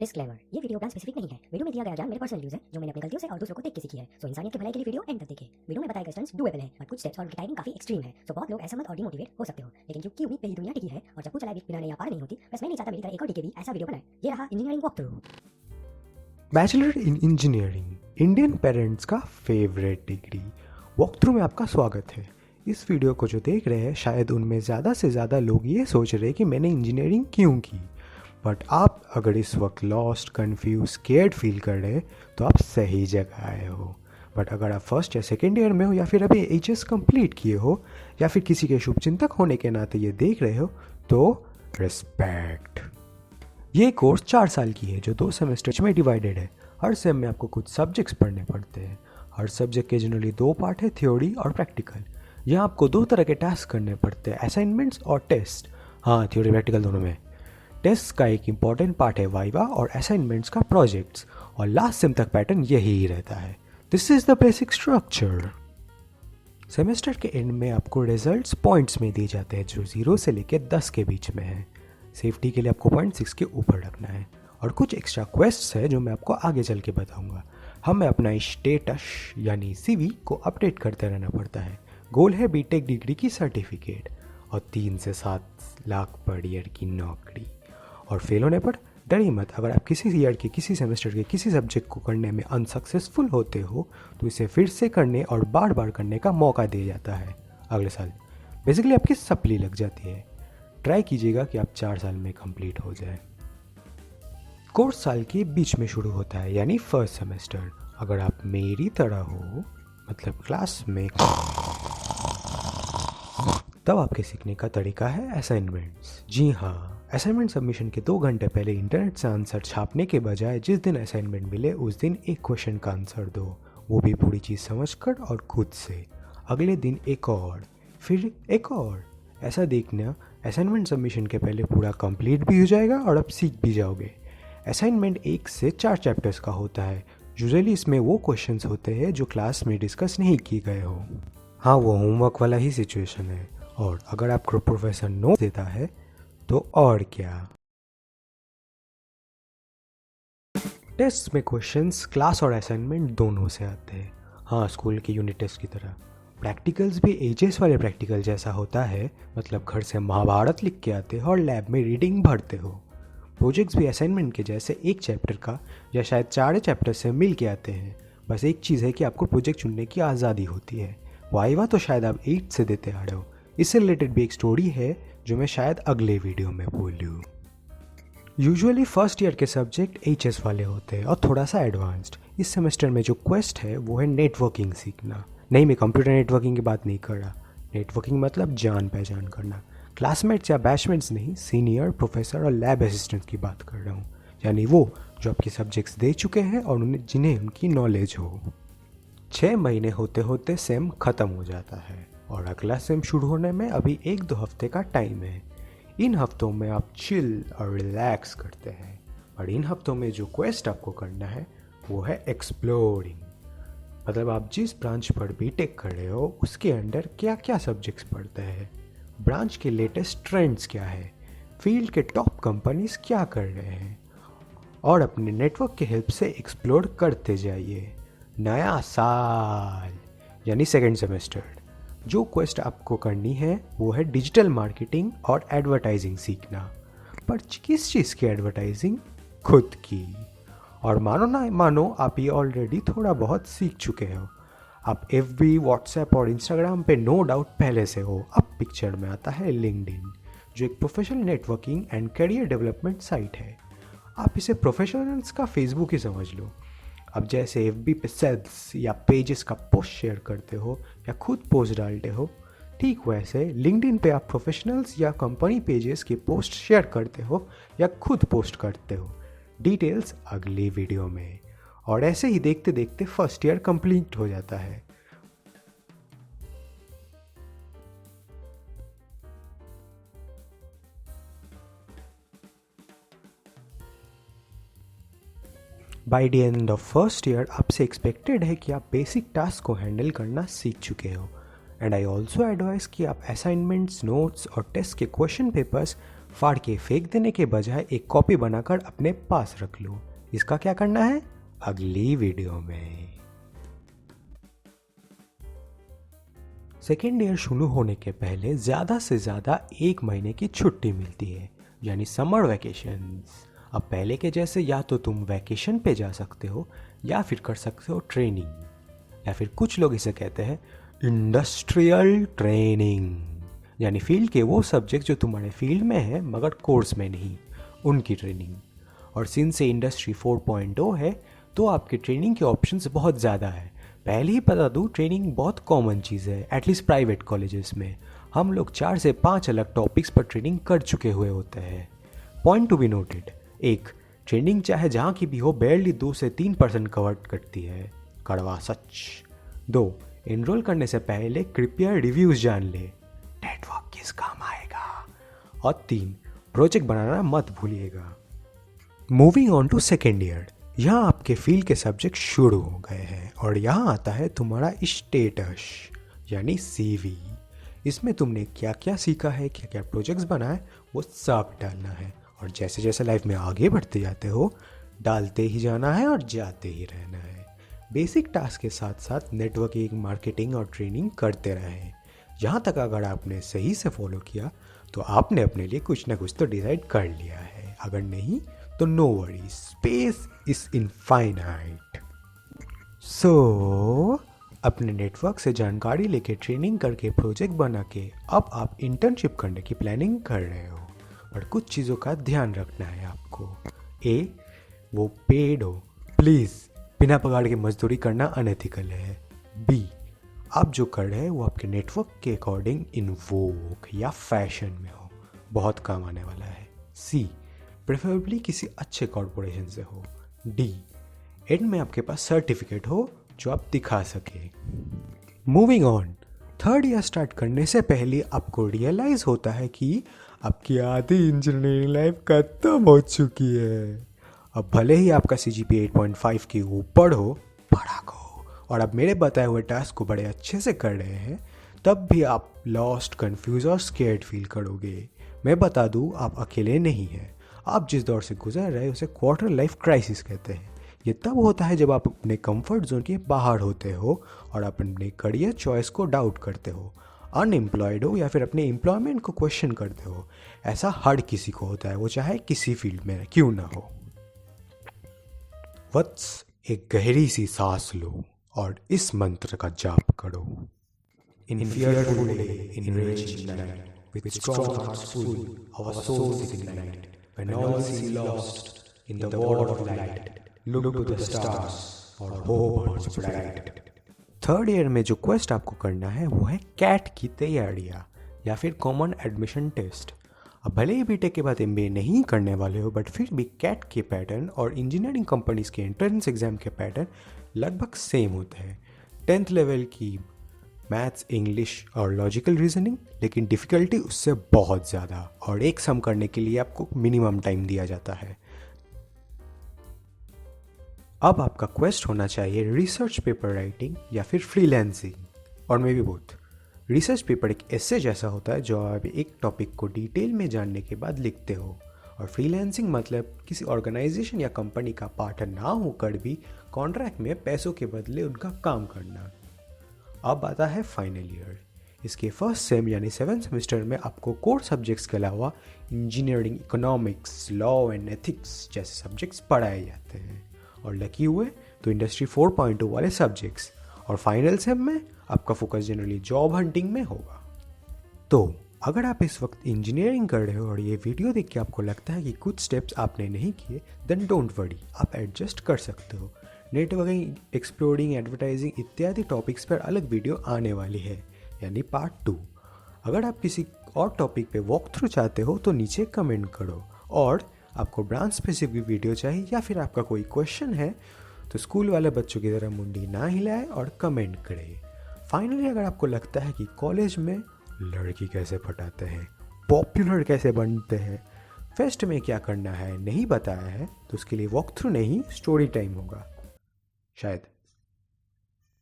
Disclaimer, ये video brand specific नहीं है। वीडियो में दिया गया ज्ञान मेरे पर्सनल व्यूज है जो मैंने अपनी गलतियों से और दूसरों को देख के सीखी है। सो इंसानियत की भलाई के लिए वीडियो एंड तक देखें। वीडियो में बताए गए स्टंट्स डुएबल हैं, बट कुछ स्टेप्स और उनकी टाइमिंग काफी एक्सट्रीम है। सो बहुत लोग असहमत और डिमोटिवेट हो सकते हो, लेकिन क्योंकि उम्मीद पे ही दुनिया टिकी है और जब कुछ चलाए बिना यहाँ पार नहीं होती, बस मैं नहीं चाहता मेरी तरह एक और डीके भी ऐसा वीडियो बनाए। ये रहा engineering walk through. Bachelor in engineering Indian parents का फेवरेट डिग्री वॉक थ्रू में आपका स्वागत है। इस वीडियो को जो देख रहे हैं शायद उनमें ज़्यादा से ज़्यादा लोग ये सोच रहे हैं कि मैंने इंजीनियरिंग क्यों की, बट आप अगर इस वक्त लॉस्ट, कन्फ्यूज, स्केर्ड फील कर रहे हैं तो आप सही जगह आए हो। बट अगर आप फर्स्ट या सेकेंड ईयर में हो या फिर अभी एचएस कंप्लीट किए हो या फिर किसी के शुभचिंतक होने के नाते ये देख रहे हो तो रिस्पेक्ट। ये कोर्स 4 साल की है जो 2 सेमेस्टर में डिवाइडेड है। हर सेम में आपको कुछ सब्जेक्ट्स पढ़ने पड़ते हैं। हर सब्जेक्ट के जनरली 2 पार्ट है, थ्योरी और प्रैक्टिकल। यहाँ आपको 2 तरह के टास्क करने पड़ते हैं, असाइनमेंट्स और टेस्ट। हाँ, थ्योरी प्रैक्टिकल दोनों में। टेस्ट का एक इम्पॉर्टेंट पार्ट है वाइवा और असाइनमेंट्स का प्रोजेक्ट्स, और लास्ट सेम तक पैटर्न यही रहता है। This is the basic structure. Semester के एंड में आपको रिजल्ट्स पॉइंट्स में दिए जाते हैं जो 0 से लेकर 10 के बीच में है। सेफ्टी के लिए आपको 0.6 के ऊपर रखना है। और कुछ एक्स्ट्रा क्वेस्ट्स है जो मैं आपको आगे चल के बताऊंगा। हमें अपना स्टेटस यानी सीवी को अपडेट करते रहना पड़ता है। गोल है बीटेक डिग्री की सर्टिफिकेट और 3 से 7 लाख पर ईयर की नौकरी। और फेल होने पर डरिए मत। अगर आप किसी ईयर के किसी सेमेस्टर के किसी सब्जेक्ट को करने में अनसक्सेसफुल होते हो तो इसे फिर से करने और बार बार करने का मौका दिया जाता है अगले साल। बेसिकली आपकी सप्ली लग जाती है। ट्राई कीजिएगा कि आप 4 साल में कंप्लीट हो जाए। कोर्स साल के बीच में शुरू होता है यानी फर्स्ट सेमेस्टर। अगर आप मेरी तरह हो, मतलब क्लास में, तब आपके सीखने का तरीका है असाइनमेंट्स। जी हाँ, असाइनमेंट सबमिशन के 2 घंटे पहले इंटरनेट से आंसर छापने के बजाय जिस दिन असाइनमेंट मिले उस दिन एक क्वेश्चन का आंसर दो, वो भी पूरी चीज़ समझकर और खुद से। अगले दिन एक और, फिर एक और। ऐसा देखना असाइनमेंट सबमिशन के पहले पूरा कंप्लीट भी हो जाएगा और आप सीख भी जाओगे। असाइनमेंट 1 से 4 चैप्टर्स का होता है। यूजुअली इसमें वो क्वेश्चंस होते हैं जो क्लास में डिस्कस नहीं किए गए हो। हाँ, वो होमवर्क वाला ही सिचुएशन है। और अगर आपको प्रोफेसर नोट देता है तो और क्या। टेस्ट में क्वेश्चंस क्लास और असाइनमेंट दोनों से आते हैं। हाँ, स्कूल के यूनिट टेस्ट की तरह। प्रैक्टिकल्स भी एचएस वाले प्रैक्टिकल जैसा होता है, मतलब घर से महाभारत लिख के आते हो और लैब में रीडिंग भरते हो। प्रोजेक्ट्स भी असाइनमेंट के जैसे एक चैप्टर का या शायद 4 चैप्टर से मिल के आते हैं। बस एक चीज़ है कि आपको प्रोजेक्ट चुनने की आज़ादी होती है। वाइवा तो शायद आप 8 से देते आ रहे हो। इससे रिलेटेड भी एक स्टोरी है जो मैं शायद अगले वीडियो में बोलूँ। यूजुअली फर्स्ट ईयर के सब्जेक्ट एचएस वाले होते हैं और थोड़ा सा एडवांस्ड। इस सेमेस्टर में जो क्वेस्ट है वो है नेटवर्किंग सीखना। नहीं, मैं कंप्यूटर नेटवर्किंग की बात नहीं कर रहा। नेटवर्किंग मतलब जान पहचान करना। क्लासमेट्स या बैचमेट्स नहीं, सीनियर, प्रोफेसर और लैब असिस्टेंट्स की बात कर रहा हूँ। यानी वो जो आपके सब्जेक्ट्स दे चुके हैं और उन्हें जिन्हें उनकी नॉलेज हो। 6 महीने होते होते सेम ख़त्म हो जाता है और अगला सेम शुरू होने में अभी 1-2 हफ्ते का टाइम है। इन हफ्तों में आप चिल और रिलैक्स करते हैं। और इन हफ्तों में जो क्वेस्ट आपको करना है वो है एक्सप्लोरिंग। मतलब आप जिस ब्रांच पर बीटेक कर रहे हो उसके अंडर क्या क्या सब्जेक्ट्स पढ़ते हैं, ब्रांच के लेटेस्ट ट्रेंड्स क्या है, फील्ड के टॉप कंपनीज क्या कर रहे हैं, और अपने नेटवर्क के हेल्प से एक्सप्लोर करते जाइए। नया साल यानी सेकेंड सेमेस्टर, जो क्वेस्ट आपको करनी है वो है डिजिटल मार्केटिंग और एडवर्टाइजिंग सीखना। पर किस चीज़ की एडवर्टाइजिंग? खुद की। और मानो ना मानो, आप ये ऑलरेडी थोड़ा बहुत सीख चुके हो। आप FB, व्हाट्सएप और इंस्टाग्राम पे नो डाउट पहले से हो। अब पिक्चर में आता है लिंक्डइन, जो एक professional networking and career development site है। आप इसे प्रोफेशनल्स का फेसबुक ही समझ लो। अब जैसे FB पे सेल्स या पेजेस का पोस्ट शेयर करते हो या खुद पोस्ट डालते हो, ठीक वैसे लिंक्डइन पे आप प्रोफेशनल्स या कंपनी पेजेस के पोस्ट शेयर करते हो या खुद पोस्ट करते हो। डिटेल्स अगली वीडियो में। और ऐसे ही देखते देखते फर्स्ट ईयर कंप्लीट हो जाता है। By the end of first year आपसे एक्सपेक्टेड है कि आप बेसिक टास्क को हैंडल करना सीख चुके हो। एंड आई ऑल्सो एडवाइस कि आप असाइनमेंट्स, नोट्स और टेस्ट के क्वेश्चन पेपर्स फाड़ के फेंक देने के बजाय एक कॉपी बनाकर अपने पास रख लो। इसका क्या करना है अगली वीडियो में। सेकेंड ईयर शुरू होने के पहले ज़्यादा से ज़्यादा 1 महीने की छुट्टी मिलती है, यानी समर वैकेशंस। अब पहले के जैसे या तो तुम वैकेशन पे जा सकते हो या फिर कर सकते हो ट्रेनिंग, या फिर कुछ लोग इसे कहते हैं इंडस्ट्रियल ट्रेनिंग, यानी फील्ड के वो सब्जेक्ट जो तुम्हारे फील्ड में है मगर कोर्स में नहीं, उनकी ट्रेनिंग। और सिंस से इंडस्ट्री 4.0 है तो आपके ट्रेनिंग के ऑप्शंस बहुत ज़्यादा है। पहले ही बता दूँ, ट्रेनिंग बहुत कॉमन चीज़ है, एटलीस्ट प्राइवेट कॉलेजेस में। हम लोग 4 से 5 अलग टॉपिक्स पर ट्रेनिंग कर चुके हुए होते हैं। Point to be noted, 1, training चाहे जहाँ की भी हो बेयरली 2 से 3% कवर करती है, कड़वा सच। 2, एनरोल करने से पहले कृपया रिव्यूज़ जान ले, नेटवर्क किस काम आएगा। और 3, प्रोजेक्ट बनाना मत भूलिएगा। Moving on to second year, यहाँ आपके फील्ड के सब्जेक्ट शुरू हो गए हैं और यहाँ आता है तुम्हारा स्टेटस यानी CV। इसमें तुमने क्या क्या सीखा है, क्या क्या प्रोजेक्ट्स बनाए, वो सब डालना है। और जैसे जैसे लाइफ में आगे बढ़ते जाते हो डालते ही जाना है और जाते ही रहना है। बेसिक टास्क के साथ साथ नेटवर्किंग, मार्केटिंग और ट्रेनिंग करते रहें। यहाँ तक अगर आपने सही से फॉलो किया तो आपने अपने लिए कुछ ना कुछ तो डिसाइड कर लिया है। अगर नहीं तो no worry, space is infinite. So अपने नेटवर्क से जानकारी लेके ट्रेनिंग करके प्रोजेक्ट बना के अब आप इंटर्नशिप करने की प्लानिंग कर रहे हो। और कुछ चीज़ों का ध्यान रखना है आपको। ए, वो पेड हो, प्लीज़ बिना पगार के मजदूरी करना अनएथिकल है। बी, आप जो कर रहे हैं वो आपके नेटवर्क के अकॉर्डिंग इन वोग या फैशन में हो, बहुत काम आने वाला है। सी, प्रेफरेबली किसी अच्छे कॉरपोरेशन से हो। डी, एंड में आपके पास सर्टिफिकेट हो जो आप दिखा सके। Moving on, third year start करने से पहले आपको रियलाइज होता है कि आपकी आधी इंजीनियरिंग लाइफ खत्म हो चुकी है। अब भले ही आपका CGPA 8.5 के ऊपर हो, पढ़ा हो, और आप मेरे बताए हुए टास्क को बड़े अच्छे से कर रहे हैं, तब भी आप लॉस्ट, कंफ्यूज और स्केर्ड फील करोगे। मैं बता दूं, आप अकेले नहीं हैं। आप जिस दौर से गुजर रहे हैं उसे क्वार्टर लाइफ क्राइसिस कहते हैं। ये तब होता है जब आप अपने कंफर्ट जोन के बाहर होते हो और अपने करियर चॉइस को डाउट करते हो, अनएम्प्लॉयड हो या फिर अपने एम्प्लॉयमेंट को क्वेश्चन करते हो। ऐसा हर किसी को होता है, वो चाहे किसी फील्ड में क्यों ना हो। वत्स, एक गहरी सी सांस लो और इस मंत्र का जाप करो। In fearful day, in raging night, with strong hearts full, our souls ignite. When all seem lost in the world of light, look to the stars, और hope burns bright. Third year में जो quest आपको करना है वो है cat की तैयारियाँ या फिर कॉमन एडमिशन टेस्ट। अब भले ही बीटेक के बाद MBA नहीं करने वाले हो, बट फिर भी कैट के पैटर्न और इंजीनियरिंग कंपनीज के एंट्रेंस एग्जाम के पैटर्न लगभग सेम होते हैं। 10th लेवल की मैथ्स, इंग्लिश और लॉजिकल रीजनिंग, लेकिन डिफ़िकल्टी उससे बहुत ज़्यादा, और एक सम करने के लिए आपको मिनिमम टाइम दिया जाता है। अब आपका क्वेस्ट होना चाहिए रिसर्च पेपर राइटिंग या फिर फ्रीलांसिंग, और may be both. Research paper एक ऐसे जैसा होता है जो आप एक टॉपिक को डिटेल में जानने के बाद लिखते हो, और फ्रीलांसिंग मतलब किसी ऑर्गेनाइजेशन या कंपनी का पार्टनर ना होकर भी कॉन्ट्रैक्ट में पैसों के बदले उनका काम करना। अब आता है फाइनल ईयर। इसके फर्स्ट सेम यानी 7th सेमेस्टर में आपको कोर सब्जेक्ट्स के अलावा engineering, economics, law and ethics जैसे सब्जेक्ट्स पढ़ाए जाते हैं, और लकी हुए तो इंडस्ट्री 4.0 वाले सब्जेक्ट्स। और फाइनल सेम में आपका फोकस जनरली जॉब हंटिंग में होगा। तो अगर आप इस वक्त इंजीनियरिंग कर रहे हो और ये वीडियो देख के आपको लगता है कि कुछ स्टेप्स आपने नहीं किए, देन डोंट वरी, आप एडजस्ट कर सकते हो। नेटवर्किंग, एक्सप्लोरिंग, एडवर्टाइजिंग इत्यादि टॉपिक्स पर अलग वीडियो आने वाली है, यानी पार्ट 2। अगर आप किसी और टॉपिक पे वॉक थ्रू चाहते हो तो नीचे कमेंट करो, और आपको ब्रांच स्पेसिफिक वीडियो चाहिए या फिर आपका कोई क्वेश्चन है तो स्कूल वाले बच्चों की तरह मुंडी ना हिलाए और कमेंट करे। फाइनली अगर आपको लगता है कि कॉलेज में लड़की कैसे पटाते हैं, पॉपुलर कैसे बनते हैं, फेस्ट में क्या करना है नहीं बताया है, तो उसके लिए वॉक थ्रू नहीं स्टोरी टाइम होगा शायद।